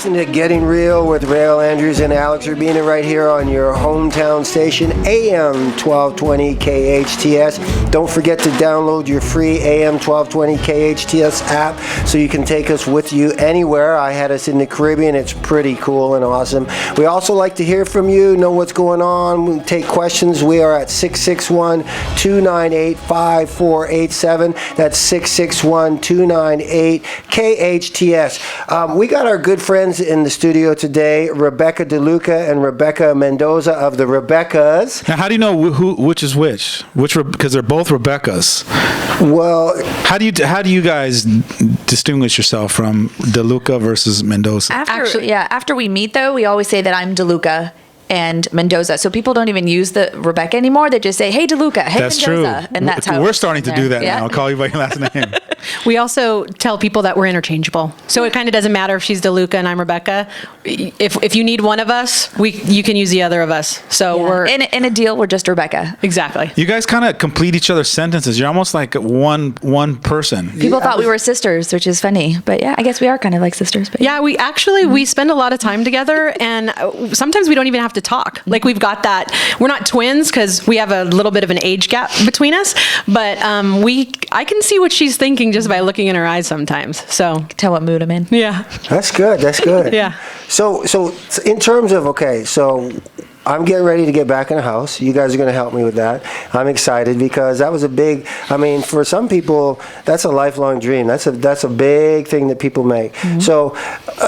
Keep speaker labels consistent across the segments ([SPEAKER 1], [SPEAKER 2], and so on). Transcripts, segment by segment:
[SPEAKER 1] listening to Getting Real with Réal, Andrews, and Alex Urbina right here on your hometown station, AM 1220 KHTS. Don't forget to download your free AM 1220 KHTS app so you can take us with you anywhere. I had us in the Caribbean. It's pretty cool and awesome. We also like to hear from you, know what's going on. We take questions. We are at 661-298-5487. That's 661-298-KHTS. We got our good friends in the studio today, Rebecca DeLuca and Rebecca Mendoza of the Rebeccas.
[SPEAKER 2] Now, how do you know which is which? Because they're both Rebeccas.
[SPEAKER 1] Well,
[SPEAKER 2] how do you guys distinguish yourself from DeLuca versus Mendoza?
[SPEAKER 3] After we meet, though, we always say that I'm DeLuca and Mendoza. So people don't even use the Rebecca anymore. They just say, hey, DeLuca, hey,
[SPEAKER 2] that's
[SPEAKER 3] Mendoza.
[SPEAKER 2] True.
[SPEAKER 3] And that's how
[SPEAKER 2] we're starting to do that now. I'll call you by your last name.
[SPEAKER 4] We also tell people that we're interchangeable. So it kind of doesn't matter if she's DeLuca and I'm Rebecca. If you need one of us, you can use the other of us. So we're
[SPEAKER 3] in a deal, we're just Rebecca.
[SPEAKER 4] Exactly.
[SPEAKER 2] You guys kind of complete each other's sentences. You're almost like one person.
[SPEAKER 3] People thought we were sisters, which is funny. But yeah, I guess we are kind of like sisters. But
[SPEAKER 4] yeah, we spend a lot of time together, and sometimes we don't even have to talk. Like we've got that. We're not twins because we have a little bit of an age gap between us, but I can see what she's thinking just by looking in her eyes sometimes. So
[SPEAKER 3] tell what mood I'm in.
[SPEAKER 4] Yeah.
[SPEAKER 1] That's good.
[SPEAKER 4] Yeah.
[SPEAKER 1] So in terms of, so I'm getting ready to get back in the house. You guys are going to help me with that. I'm excited because that was for some people, that's a lifelong dream. That's a big thing that people make. Mm-hmm. So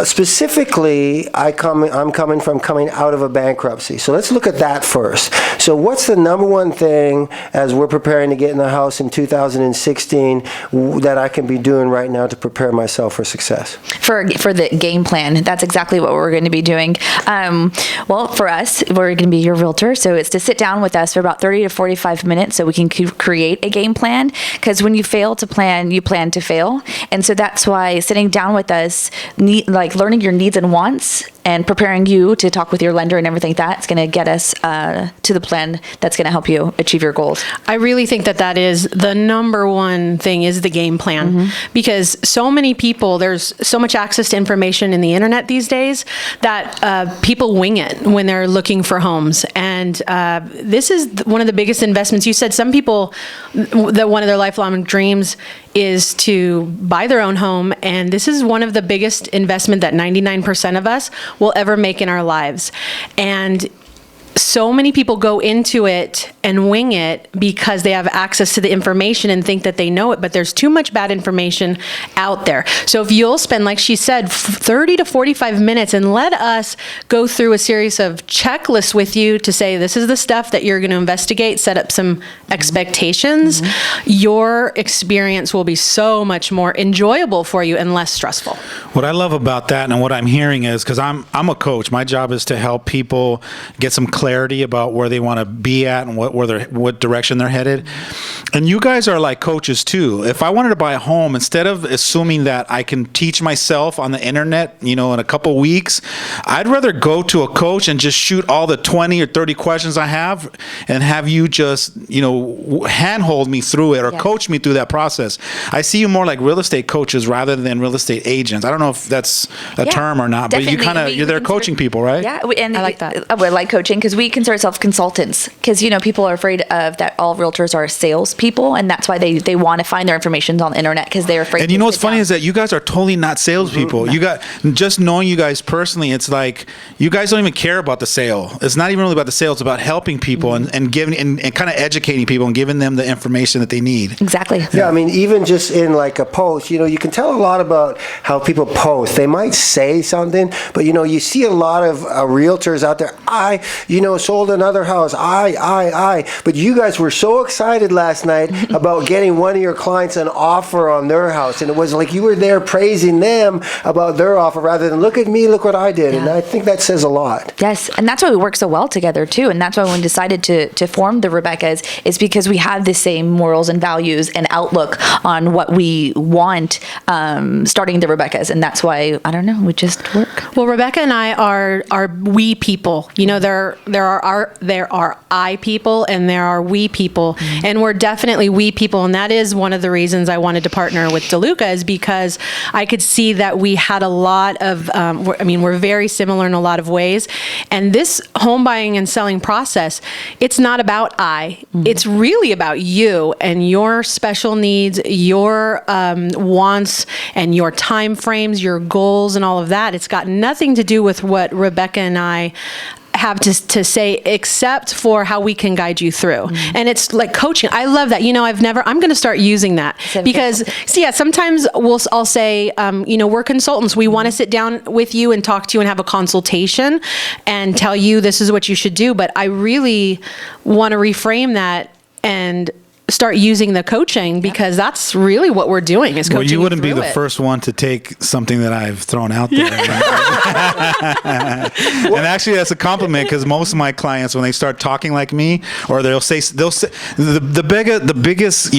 [SPEAKER 1] specifically, I'm coming out of a bankruptcy. So let's look at that first. So what's the number one thing as we're preparing to get in the house in 2016 that I can be doing right now to prepare myself for success?
[SPEAKER 3] For the game plan, that's exactly what we're going to be doing. Well, for us, we're going to be your realtor, so it's to sit down with us for about 30 to 45 minutes so we can create a game plan, because when you fail to plan, you plan to fail. And so that's why sitting down with us, learning your needs and wants and preparing you to talk with your lender and everything that's going to get us to the plan that's going to help you achieve your goals.
[SPEAKER 4] I really think that is the number one thing, is the game plan, because so many people, there's so much access to information in the internet these days that people wing it when they're looking for homes. And this is one of the biggest investments. You said some people, that one of their lifelong dreams is to buy their own home, and this is one of the biggest investment that 99% of us will ever make in our lives. And so many people go into it and wing it because they have access to the information and think that they know it, but there's too much bad information out there. So if you'll spend, like she said, 30 to 45 minutes and let us go through a series of checklists with you to say, this is the stuff that you're going to investigate, set up some expectations, your experience will be so much more enjoyable for you and less stressful.
[SPEAKER 2] What I love about that, and what I'm hearing is, because I'm a coach, my job is to help people get some clarity about where they want to be at and what direction they're headed. And you guys are like coaches too. If I wanted to buy a home, instead of assuming that I can teach myself on the internet, in a couple weeks, I'd rather go to a coach and just shoot all the 20 or 30 questions I have and have you just, handhold me through it or coach me through that process. I see you more like real estate coaches rather than real estate agents. I don't know if that's a term or not,
[SPEAKER 3] definitely.
[SPEAKER 2] but you're there coaching people, right?
[SPEAKER 3] Yeah, and
[SPEAKER 4] I like that.
[SPEAKER 3] We like coaching because we consider ourselves consultants, because people are afraid of that all realtors are salespeople, and that's why they want to find their information on the internet, because they're afraid.
[SPEAKER 2] And what's funny is that you guys are totally not salespeople. No. You got, just knowing you guys personally, it's like you guys don't even care about the sale. It's not even really about the sale. It's about helping people and giving and kind of educating people and giving them the information that they need.
[SPEAKER 3] Exactly.
[SPEAKER 1] Yeah, even just in like a post, you can tell a lot about how people post. They might say something, but you see a lot of realtors out there. I sold another house. But you guys were so excited last night about getting one of your clients an offer on their house, and it was like you were there praising them about their offer rather than, look at me, look what I did. And I think that says a lot.
[SPEAKER 3] Yes, and that's why we work so well together too, and that's why when we decided to form the Rebeccas, is because we have the same morals and values and outlook on what we want starting the Rebeccas, and that's why, we just work.
[SPEAKER 4] Well, Rebecca and I are we people. There are I people and there are we people, and we're definitely we people, and that is one of the reasons I wanted to partner with DeLuca, is because I could see that we had a lot of, we're very similar in a lot of ways, and this home buying and selling process, it's not about it's really about you and your special needs, your wants, and your time frames, your goals, and all of that. It's got nothing to do with what Rebecca and I have to say, except for how we can guide you through. And it's like coaching. I love that. I'm going to start using that, because sometimes I'll say, we're consultants. We want to sit down with you and talk to you and have a consultation and tell you this is what you should do. But I really want to reframe that and start using the coaching, because that's really what we're doing, is coaching.
[SPEAKER 2] Well, you wouldn't be
[SPEAKER 4] through
[SPEAKER 2] the
[SPEAKER 4] it.
[SPEAKER 2] first one to take something that I've thrown out there. And actually, that's a compliment, because most of my clients, when they start talking like me, or they'll say the biggest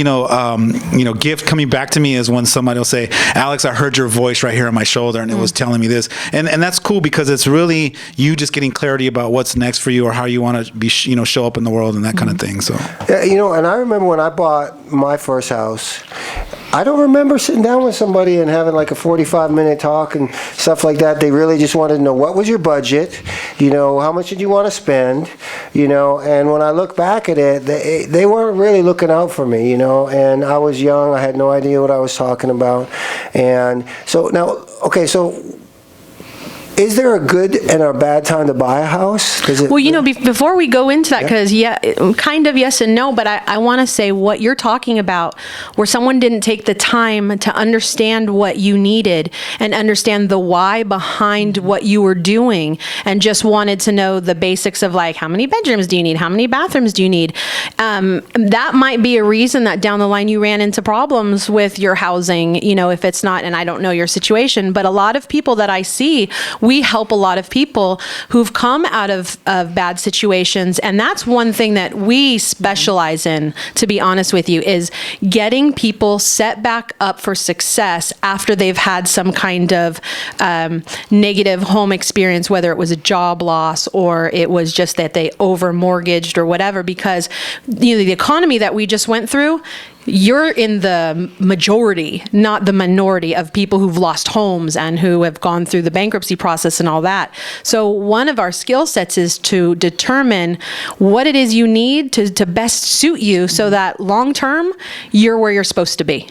[SPEAKER 2] gift coming back to me is when somebody will say, "Alex, I heard your voice right here on my shoulder, and it was telling me this," and that's cool, because it's really you just getting clarity about what's next for you, or how you want to be, show up in the world, and that kind of thing. So,
[SPEAKER 1] and I remember when I bought my first house, I don't remember sitting down with somebody and having like a 45-minute talk and stuff like that. They really just wanted to know, what was your budget? How much did you want to spend? And when I look back at it, they weren't really looking out for me, and I was young. I had no idea what I was talking about. And so now, okay, so is there a good and a bad time to buy a house?
[SPEAKER 4] Before we go into that, because kind of yes and no, but I want to say what you're talking about, where someone didn't take the time to understand what you needed and understand the why behind what you were doing, and just wanted to know the basics of, like, how many bedrooms do you need? How many bathrooms do you need? That might be a reason that down the line you ran into problems with your housing, if it's not, and I don't know your situation, but a lot of people that I see, we help a lot of people who've come out of bad situations. And that's one thing that we specialize in, to be honest with you, is getting people set back up for success after they've had some kind of negative home experience, whether it was a job loss or it was just that they over mortgaged or whatever. Because the economy that we just went through, you're in the majority, not the minority, of people who've lost homes and who have gone through the bankruptcy process and all that. So one of our skill sets is to determine what it is you need to best suit you, so that long term, you're where you're supposed to be.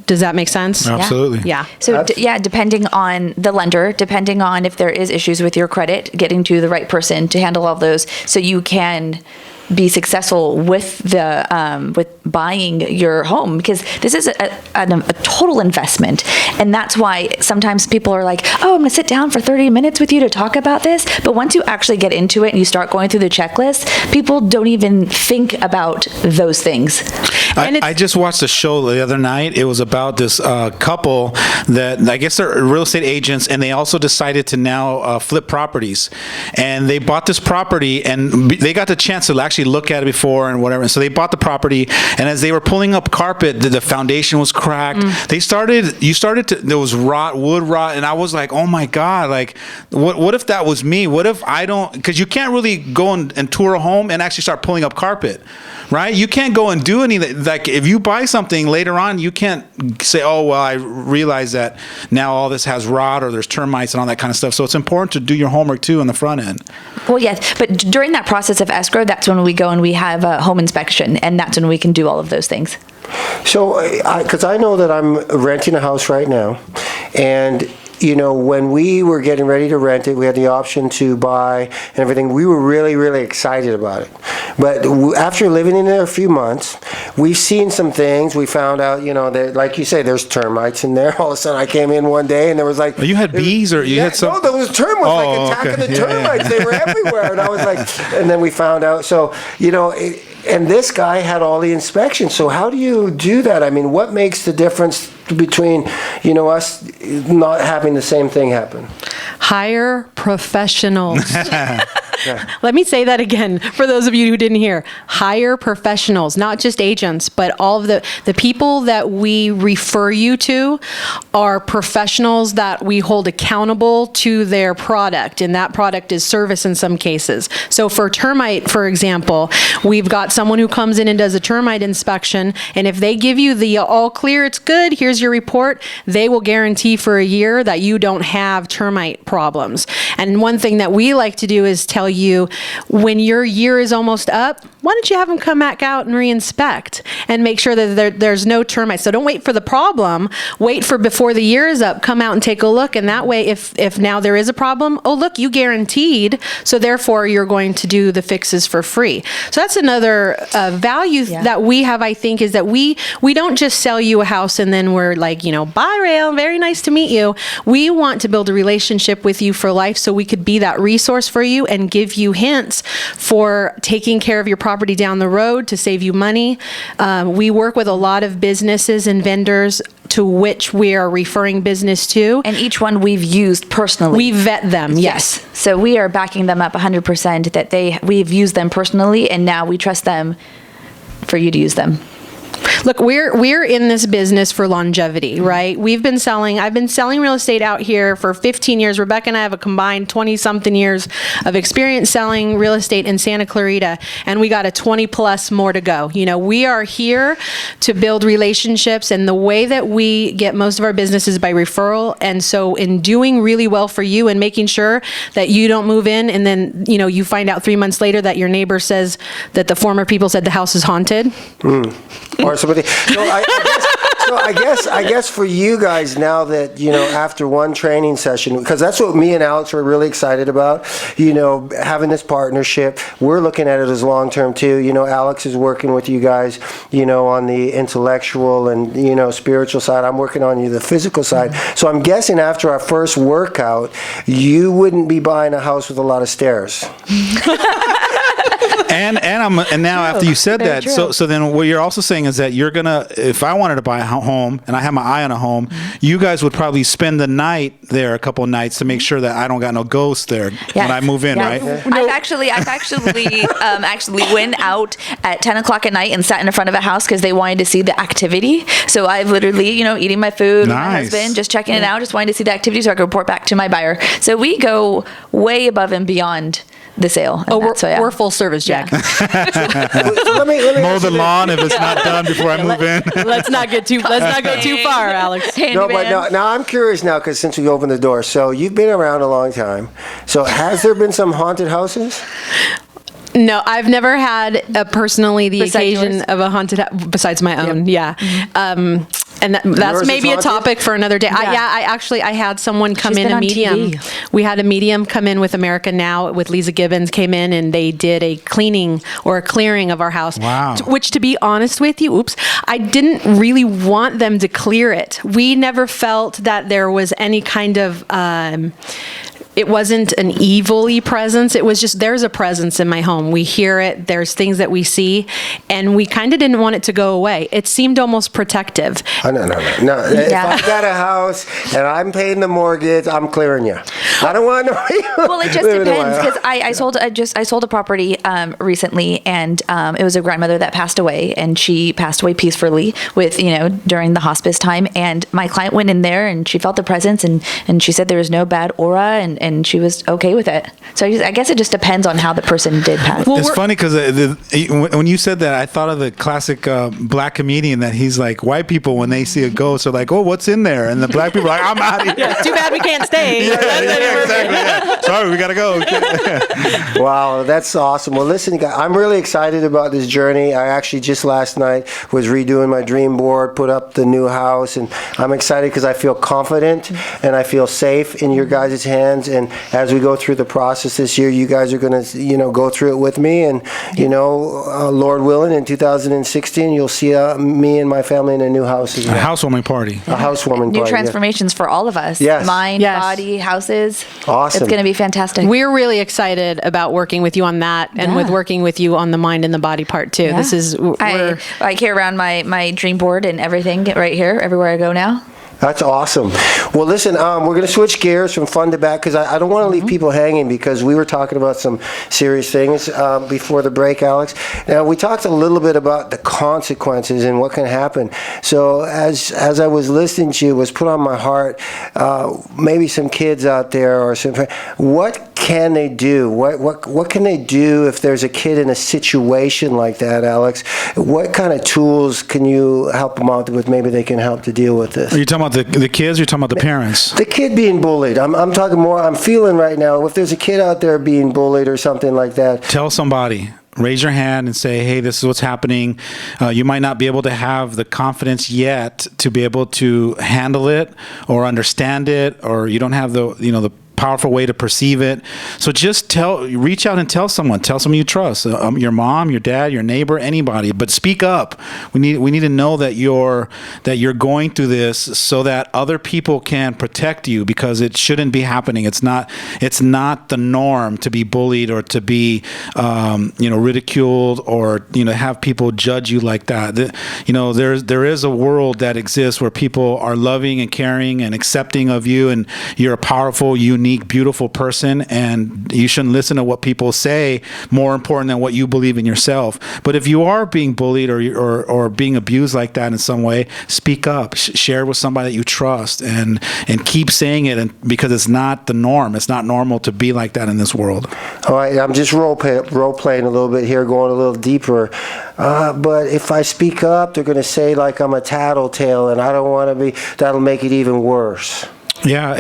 [SPEAKER 4] Does that make sense?
[SPEAKER 2] Absolutely.
[SPEAKER 4] Yeah.
[SPEAKER 3] So depending on the lender, depending on if there is issues with your credit, getting to the right person to handle all those, so you can be successful with with buying your home, because this is a total investment. And that's why sometimes people are like, oh, I'm going to sit down for 30 minutes with you to talk about this. But once you actually get into it and you start going through the checklist, people don't even think about those things.
[SPEAKER 2] I just watched a show the other night. It was about this couple that, I guess they're real estate agents, and they also decided to now flip properties. And they bought this property, and they got the chance to actually look at it before and whatever. And so they bought the property, and as they were pulling up carpet, the foundation was cracked. There was wood rot, and I was like, oh my God, like, what if that was me? What if I don't, because you can't really go and tour a home and actually start pulling up carpet, right? You can't go and do anything. Like, if you buy something later on, you can't say, oh, well, I realize that now all this has rot or there's termites and all that kind of stuff. So it's important to do your homework too on the front end.
[SPEAKER 3] Well, yes, but during that process of escrow, that's when we go and we have a home inspection, and that's when we can do all of those things.
[SPEAKER 1] So, because I know that I'm renting a house right now, and when we were getting ready to rent it, we had the option to buy and everything. We were really, really excited about it. But after living in there a few months, we've seen some things. We found out, that, like you say, there's termites in there. All of a sudden, I came in one day and there was like...
[SPEAKER 2] You had bees, or you had some...
[SPEAKER 1] No, there was termites, attacking the termites. Yeah. They were everywhere. And I was like... And then we found out. So, and this guy had all the inspections. So how do you do that? I mean, what makes the difference between, us not having the same thing happen?
[SPEAKER 4] Hire professionals. Let me say that again for those of you who didn't hear. Hire professionals, not just agents, but all of the people that we refer you to are professionals that we hold accountable to their product, and that product is service in some cases. So for termite, for example, we've got someone who comes in and does a termite inspection, and if they give you the all clear, it's good, here's your report, they will guarantee for a year that you don't have termite problems. And one thing that we like to do is tell you, when your year is almost up, why don't you have them come back out and re-inspect and make sure that there's no termites. So don't wait for the problem, wait for before the year is up, come out and take a look, and that way if now there is a problem, oh look, you guaranteed, so therefore you're going to do the fixes for free. So that's another value that we have, I think, is that we don't just sell you a house and then we're like, bye Réal, very nice to meet you. We want to build a relationship with you for life so we could be that resource for you and give you hints for taking care of your property down the road to save you money. We work with a lot of businesses and vendors to which we are referring business to.
[SPEAKER 3] And each one we've used personally.
[SPEAKER 4] We vet them, yes.
[SPEAKER 3] So we are backing them up 100% that we've used them personally, and now we trust them for you to use them.
[SPEAKER 4] Look, we're in this business for longevity, right? I've been selling real estate out here for 15 years. Rebecca and I have a combined 20-something years of experience selling real estate in Santa Clarita, and we got a 20 plus more to go. We are here to build relationships, and the way that we get most of our business is by referral. And so in doing really well for you and making sure that you don't move in and then, you find out 3 months later that your neighbor says that the former people said the house is haunted.
[SPEAKER 1] Or somebody. So I guess for you guys now that after one training session, because that's what me and Alex were really excited about. Having this partnership, we're looking at it as long term too. Alex is working with you guys, on the intellectual and spiritual side. I'm working on the physical side. So I'm guessing after our first workout, you wouldn't be buying a house with a lot of stairs.
[SPEAKER 2] And now after you said that, so then what you're also saying is that you're gonna, if I wanted to buy a home and I have my eye on a home, you guys would probably spend the night there, a couple of nights, to make sure that I don't got no ghosts there when I move in, right?
[SPEAKER 3] I've actually went out at 10 o'clock at night and sat in front of a house because they wanted to see the activity. So I've literally, eating my food, with my husband, just checking it out, just wanting to see the activity so I could report back to my buyer. So we go way above and beyond the sale.
[SPEAKER 4] We're full service, Jack.
[SPEAKER 1] Let me
[SPEAKER 2] mow the lawn if it's not done before I move in.
[SPEAKER 4] Let's not go too far, Alex.
[SPEAKER 1] No, but now I'm curious now, because since we opened the door, so you've been around a long time. So has there been some haunted houses?
[SPEAKER 4] No, I've never had personally the
[SPEAKER 3] Besides
[SPEAKER 4] occasion
[SPEAKER 3] yours?
[SPEAKER 4] of a haunted house, besides my own. Yeah. And that's maybe a topic for another day. I had someone come in, a medium.
[SPEAKER 3] TV.
[SPEAKER 4] We had a medium come in with America Now, with Lisa Gibbons, came in and they did a cleaning or a clearing of our house.
[SPEAKER 2] Wow.
[SPEAKER 4] Which, to be honest with you, I didn't really want them to clear it. We never felt that there was any kind of it wasn't an evil-y presence. It was just, there's a presence in my home. We hear it. There's things that we see. And we kind of didn't want it to go away. It seemed almost protective.
[SPEAKER 1] Oh, no. If I got a house and I'm paying the mortgage, I'm clearing you. I don't want to.
[SPEAKER 3] Well, it just depends, because I sold a property recently, and it was a grandmother that passed away, and she passed away peacefully with during the hospice time. And my client went in there and she felt the presence, and she said there was no bad aura, and she was okay with it. So I guess it just depends on how the person did pass.
[SPEAKER 2] It's funny because when you said that, I thought of the classic black comedian that he's like, white people, when they see a ghost, are like, oh, what's in there? And the black people are like, I'm out of here.
[SPEAKER 4] Too bad we can't stay.
[SPEAKER 2] Exactly. Yeah. Sorry, we got to go.
[SPEAKER 1] Wow, that's awesome. Well, listen, guys, I'm really excited about this journey. I actually just last night was redoing my dream board, put up the new house, and I'm excited because I feel confident and I feel safe in your guys' hands. And as we go through the process this year, you guys are going to, go through it with me. And, Lord willing, in 2016, you'll see me and my family in a new house as well.
[SPEAKER 2] A housewarming party.
[SPEAKER 1] A housewarming party.
[SPEAKER 3] New transformations for all of us.
[SPEAKER 1] Yes.
[SPEAKER 3] Mind,
[SPEAKER 4] Yes.
[SPEAKER 3] body, houses.
[SPEAKER 1] Awesome.
[SPEAKER 3] It's going to be fantastic.
[SPEAKER 4] We're really excited about working with you on that, and with working with you on the mind and the body part too.
[SPEAKER 3] Yeah.
[SPEAKER 4] This is
[SPEAKER 3] I carry around my dream board and everything right here, everywhere I go now.
[SPEAKER 1] That's awesome. Well, listen, we're going to switch gears from fun to back because I don't want to leave people hanging because we were talking about some serious things before the break, Alex. Now, we talked a little bit about the consequences and what can happen. So as I was listening to you, it was put on my heart, maybe some kids out there or some, what can they do? What can they do if there's a kid in a situation like that, Alex? What kind of tools can you help them out with? Maybe they can help to deal with this.
[SPEAKER 2] Are you talking about the kids or are you talking about the parents?
[SPEAKER 1] The kid being bullied. I'm talking more, I'm feeling right now, if there's a kid out there being bullied or something like that.
[SPEAKER 2] Tell somebody. Raise your hand and say, hey, this is what's happening. You might not be able to have the confidence yet to be able to handle it or understand it, or you don't have the powerful way to perceive it. So just reach out and tell someone you trust, your mom, your dad, your neighbor, anybody, but speak up. We need to know that you're going through this so that other people can protect you, because it shouldn't be happening. It's not the norm to be bullied or to be, ridiculed or, have people judge you like that. There is a world that exists where people are loving and caring and accepting of you, and you're a powerful, unique, beautiful person, and you shouldn't listen to what people say more important than what you believe in yourself. But if you are being bullied or being abused like that in some way, speak up, share it with somebody that you trust, and keep saying it, and because it's not the norm. It's not normal to be like that in this world.
[SPEAKER 1] All right, I'm just role playing a little bit here, going a little deeper. But if I speak up, they're going to say like I'm a tattletale, and I don't want to be. That'll make it even worse.
[SPEAKER 2] Yeah,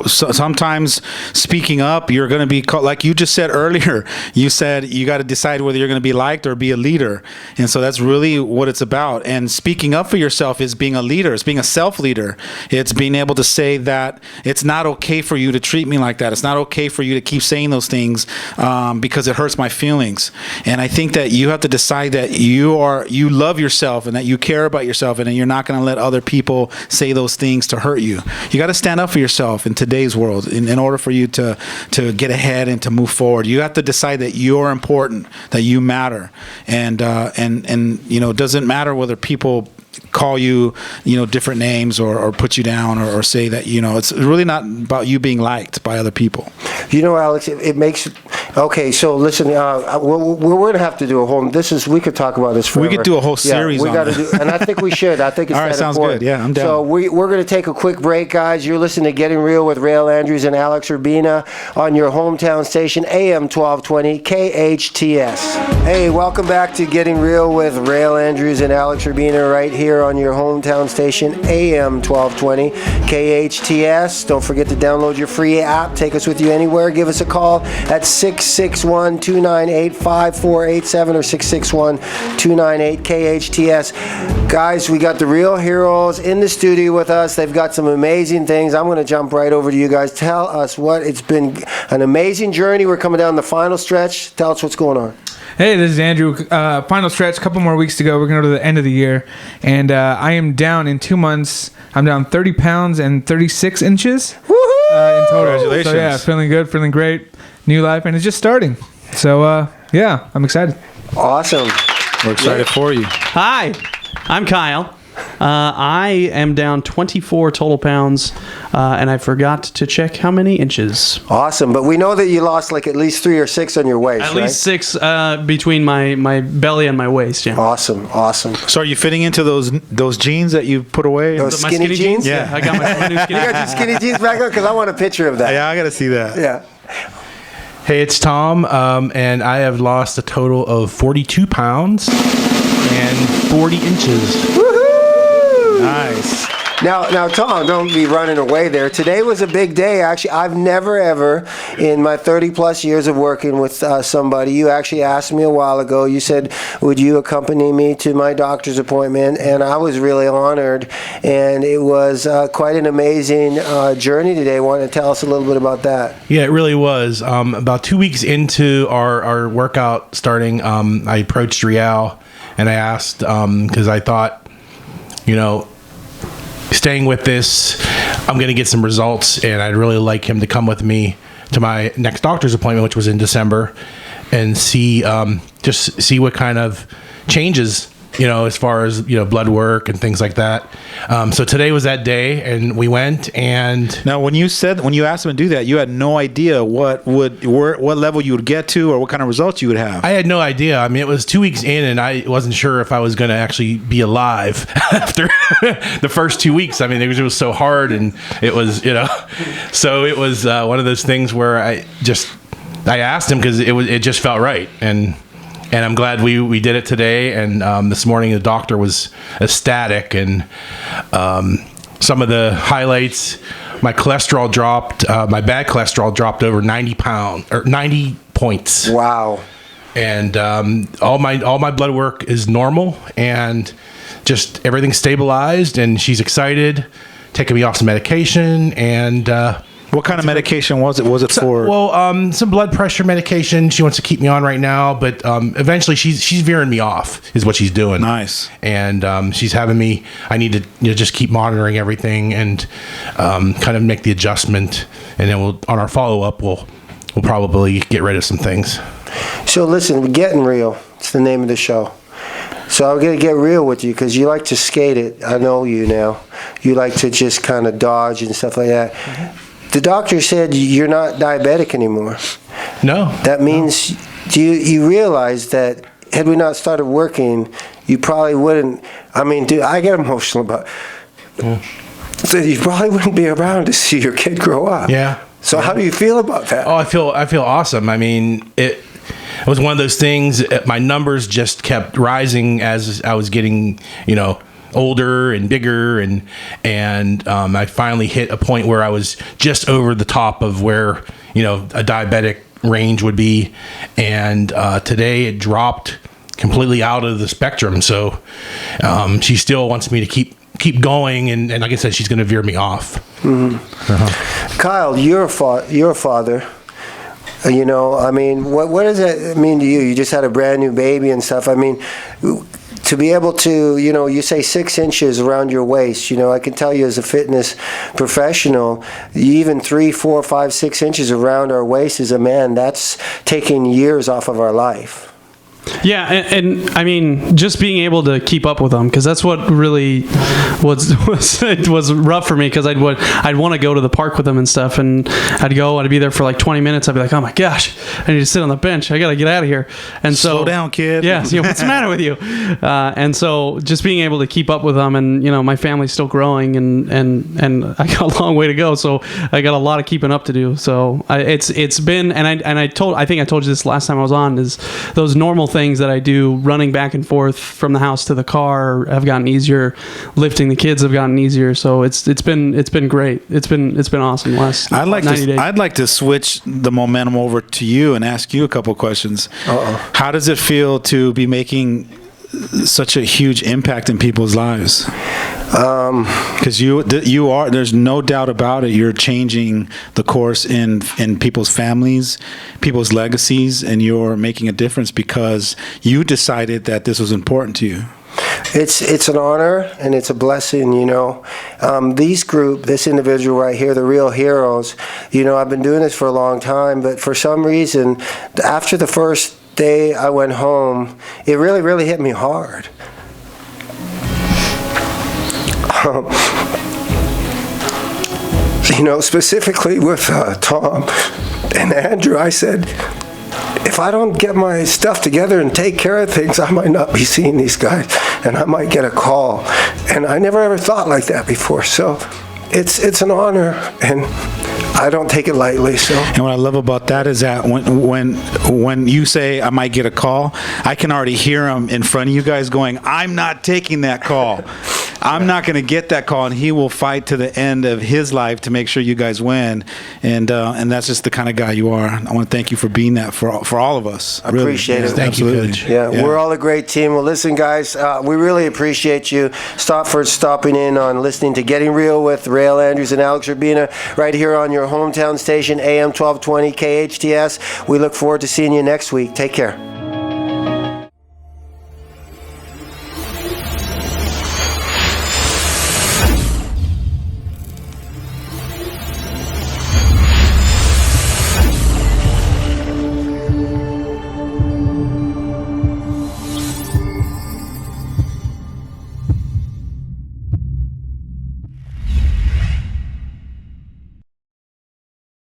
[SPEAKER 2] sometimes speaking up, you're going to be called, like you just said earlier, you said you got to decide whether you're going to be liked or be a leader. And so that's really what it's about. And speaking up for yourself is being a leader. It's being a self-leader. It's being able to say that it's not okay for you to treat me like that. It's not okay for you to keep saying those things because it hurts my feelings. And I think that you have to decide that you love yourself and that you care about yourself, and that you're not going to let other people say those things to hurt you. You got to stand up for yourself in today's world in order for you to get ahead and to move forward. You have to decide that you're important, that you matter, and it doesn't matter whether people call you different names or put you down or say that it's really not about you being liked by other people.
[SPEAKER 1] Alex, it makes okay. So listen, we're going to have to do a whole. We could talk about this forever.
[SPEAKER 2] We could do a whole series.
[SPEAKER 1] We
[SPEAKER 2] on
[SPEAKER 1] got to
[SPEAKER 2] it.
[SPEAKER 1] do, and I think we should. I think it's
[SPEAKER 2] all right. Sounds
[SPEAKER 1] important.
[SPEAKER 2] Good. Yeah, I'm down.
[SPEAKER 1] So we're going to take a quick break, guys. You're listening to Getting Real with Réal Andrews and Alex Urbina on your hometown station, AM 1220 KHTS. Hey, welcome back to Getting Real with Réal Andrews and Alex Urbina right here on your hometown station, AM 1220 KHTS. Don't forget to download your free app. Take us with you anywhere. Give us a call at 661-298-5487 or 661-298-KHTS. Guys, we got the real heroes in the studio with us. They've got some amazing things. I'm going to jump right over to you guys. Tell us it's been an amazing journey. We're coming down the final stretch. Tell us what's going on.
[SPEAKER 5] Hey, this is Andrew. Final stretch, a couple more weeks to go. We're going to go to the end of the year. And I am down in 2 months. I'm down 30 pounds and 36 inches in total.
[SPEAKER 2] Congratulations.
[SPEAKER 5] So, yeah, feeling good, feeling great. New life, and it's just starting. So, I'm excited.
[SPEAKER 1] Awesome.
[SPEAKER 2] We're excited for you.
[SPEAKER 6] Hi, I'm Kyle. I am down 24 total pounds, and I forgot to check how many inches.
[SPEAKER 1] Awesome. But we know that you lost like at least 3 or 6 on your waist,
[SPEAKER 6] At least 6 between my belly and my waist, yeah.
[SPEAKER 1] Awesome.
[SPEAKER 2] So are you fitting into those jeans that you put away?
[SPEAKER 1] Those
[SPEAKER 6] My
[SPEAKER 1] skinny jeans?
[SPEAKER 6] Yeah, I got my new skinny
[SPEAKER 1] You got your skinny jeans back on? Because I want a picture of that.
[SPEAKER 2] Yeah, I got to see that.
[SPEAKER 1] Yeah.
[SPEAKER 7] Hey, it's Tom, and I have lost a total of 42 pounds and 40 inches.
[SPEAKER 1] Woohoo!
[SPEAKER 2] Nice.
[SPEAKER 1] Now, Tom, don't be running away there. Today was a big day. Actually, I've never, ever, in my 30-plus years of working with somebody, you actually asked me a while ago, you said, would you accompany me to my doctor's appointment? And I was really honored, and it was quite an amazing journey today. Want to tell us a little bit about that?
[SPEAKER 7] Yeah, it really was. About 2 weeks into our workout starting, I approached Réal, and I asked, because I thought, staying with this, I'm going to get some results, and I'd really like him to come with me to my next doctor's appointment, which was in December, and see what kind of changes as far as blood work and things like that. So today was that day, and we went. And
[SPEAKER 2] Now, when you asked them to do that, you had no idea what level you would get to or what kind of results you would have.
[SPEAKER 7] I had no idea. I mean, it was 2 weeks in, and I wasn't sure if I was going to actually be alive after the first 2 weeks. I mean, it was so hard, and it was, so it was one of those things where I asked him because it just felt right, and I'm glad we did it today. And this morning the doctor was ecstatic, and some of the highlights. My cholesterol dropped. My bad cholesterol dropped over 90 points.
[SPEAKER 1] Wow.
[SPEAKER 7] And all my blood work is normal, and just everything's stabilized. And she's excited, taking me off some medication. And
[SPEAKER 2] what kind of medication was it? Was it for?
[SPEAKER 7] Well, some blood pressure medication she wants to keep me on right now, but eventually she's veering me off, is what she's doing.
[SPEAKER 2] Nice.
[SPEAKER 7] And she's having me. I need to just keep monitoring everything and kind of make the adjustment, and then on our follow up we'll probably get rid of some things.
[SPEAKER 1] So listen, we're getting real. It's the name of the show. So I'm going to get real with you because you like to skate it. I know you now. You like to just kind of dodge and stuff like that. Mm-hmm. The doctor said you're not diabetic anymore.
[SPEAKER 7] No.
[SPEAKER 1] That means you realize that had we not started working, you probably wouldn't. I mean, dude, I get emotional about so you probably wouldn't be around to see your kid grow up.
[SPEAKER 7] Yeah.
[SPEAKER 1] So how do you feel about that?
[SPEAKER 7] Oh, I feel awesome. I mean, it was one of those things. My numbers just kept rising as I was getting, older and bigger, and I finally hit a point where I was just over the top of where a diabetic range would be, and today it dropped completely out of the spectrum. So she still wants me to keep going, and like I said, she's going to veer me off.
[SPEAKER 1] Mm-hmm. Uh-huh. Kyle, you're a father. I mean, what does that mean to you? You just had a brand new baby and stuff. I mean, to be able to, you say 6 inches around your waist, I can tell you as a fitness professional, even 3, 4, 5, 6 inches around our waist as a man, that's taking years off of our life.
[SPEAKER 6] Yeah, and I mean, just being able to keep up with them, because that's what really was rough for me, because I'd want to go to the park with them and stuff, and I'd be there for like 20 minutes. I'd be like, oh my gosh, I need to sit on the bench. I got to get out of here. And so,
[SPEAKER 2] slow down, kid.
[SPEAKER 6] Yeah, what's the matter with you? And so just being able to keep up with them, and my family's still growing, and I got a long way to go. So I got a lot of keeping up to do. So it's been, and I think I told you this last time I was on, is those normal things that I do, running back and forth from the house to the car, have gotten easier. Lifting the kids have gotten easier. So it's been great. It's been awesome.
[SPEAKER 2] I'd like to switch the momentum over to you and ask you a couple questions.
[SPEAKER 1] Uh-oh.
[SPEAKER 2] How does it feel to be making such a huge impact in people's lives? Because you are, there's no doubt about it, you're changing the course in people's families, people's legacies, and you're making a difference because you decided that this was important to you.
[SPEAKER 1] It's an honor and it's a blessing, this individual right here, the Real Heroes, I've been doing this for a long time, but for some reason, after the first day I went home, it really, really hit me hard. Specifically with Tom and Andrew, I said, if I don't get my stuff together and take care of things, I might not be seeing these guys, and I might get a call. And I never ever thought like that before. So it's an honor, and I don't take it lightly. So.
[SPEAKER 2] And what I love about that is that when you say I might get a call, I can already hear him in front of you guys going, I'm not taking that call. I'm not going to get that call, and he will fight to the end of his life to make sure you guys win. And that's just the kind of guy you are. I want to thank you for being that for all of us.
[SPEAKER 1] I appreciate it.
[SPEAKER 7] Thank you, Coach.
[SPEAKER 1] Yeah, we're all a great team. Well, listen, guys, we really appreciate you stopping in on listening to Getting Real with Réal Andrews and Alex Urbina right here on your hometown station, AM 1220 KHTS. We look forward to seeing you next week. Take care.